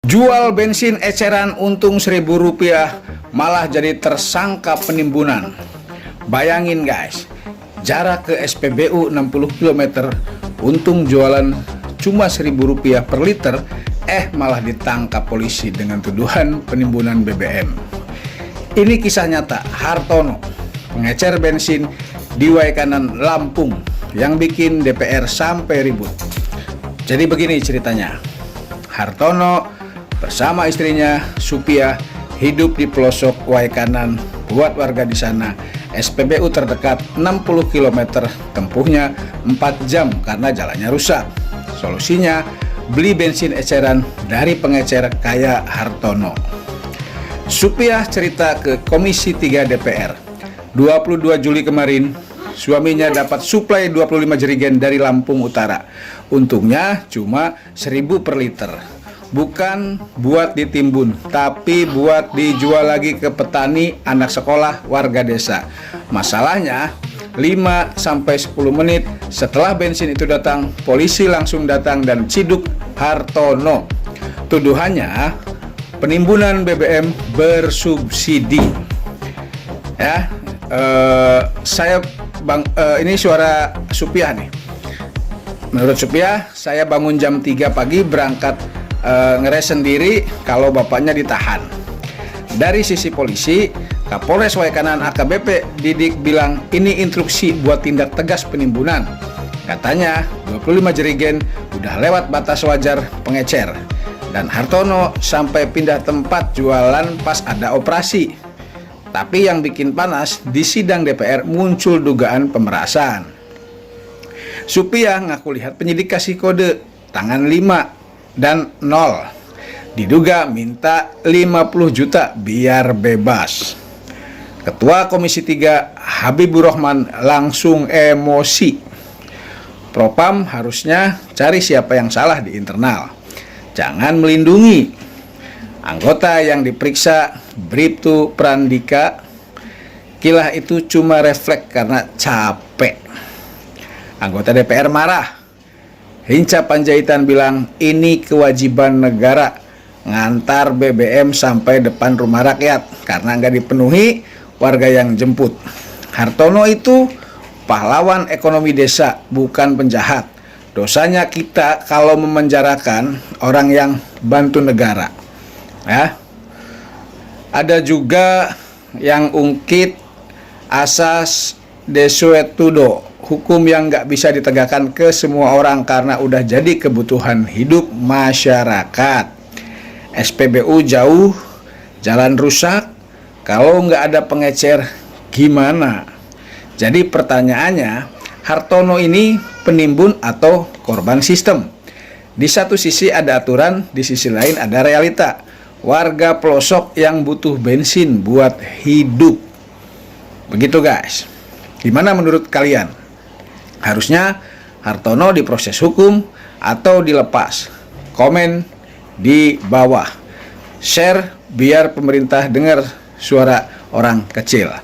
Jual bensin eceran untung Rp1.000 malah jadi tersangka penimbunan. Bayangin guys, jarak ke SPBU 60 km, untung jualan cuma Rp1.000 per liter, malah ditangkap polisi dengan tuduhan penimbunan BBM. Ini kisah nyata Hartono, pengecer bensin di Waikanan, Lampung, yang bikin DPR sampai ribut. Jadi begini ceritanya. Hartono bersama istrinya Supia hidup di pelosok Waikanan. Buat warga di sana, SPBU terdekat 60 km, tempuhnya 4 jam karena jalannya rusak. Solusinya, beli bensin eceran dari pengecer kaya Hartono. Supia cerita ke Komisi 3 DPR. 22 Juli kemarin, suaminya dapat suplai 25 jerigen dari Lampung Utara. Untungnya cuma 1.000 per liter. Bukan buat ditimbun, tapi buat dijual lagi ke petani, anak sekolah, warga desa. Masalahnya, 5-10 menit setelah bensin itu datang, polisi langsung datang dan ciduk Hartono. Tuduhannya, penimbunan BBM bersubsidi. Ya, ini suara Supia nih. Menurut Supia, saya bangun jam 3 pagi berangkat ngeres sendiri kalau bapaknya ditahan. Dari sisi polisi, Kapolres Waikanan AKBP Didik bilang ini instruksi buat tindak tegas penimbunan. Katanya 25 jerigen udah lewat batas wajar pengecer, dan Hartono sampai pindah tempat jualan pas ada operasi. Tapi yang bikin panas, di sidang DPR muncul dugaan pemerasan. Supia ngaku lihat penyidik kasih kode tangan 5 dan 0. Diduga minta 50 juta biar bebas. Ketua Komisi 3 Habibur Rahman langsung emosi. Propam harusnya cari siapa yang salah di internal. Jangan melindungi. Anggota yang diperiksa Bribtu Prandika kilah itu cuma refleks karena capek. Anggota DPR marah. Hinca Panjaitan bilang ini kewajiban negara ngantar BBM sampai depan rumah rakyat karena nggak dipenuhi warga yang jemput. Hartono itu pahlawan ekonomi desa, bukan penjahat. Dosanya kita kalau memenjarakan orang yang bantu negara. Ya. Ada juga yang ungkit asas desuetudo, hukum yang nggak bisa ditegakkan ke semua orang karena udah jadi kebutuhan hidup masyarakat. SPBU jauh, jalan rusak, kalau nggak ada pengecer gimana? Jadi pertanyaannya, Hartono ini penimbun atau korban sistem? Di satu sisi ada aturan, di sisi lain ada realita. Warga pelosok yang butuh bensin buat hidup. Begitu guys. Gimana menurut kalian? Harusnya Hartono diproses hukum atau dilepas? Komen di bawah. Share biar pemerintah dengar suara orang kecil.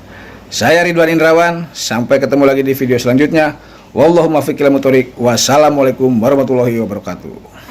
Saya Ridwan Indrawan, sampai ketemu lagi di video selanjutnya. Wallahumma fiqil mutorik. Wassalamualaikum warahmatullahi wabarakatuh.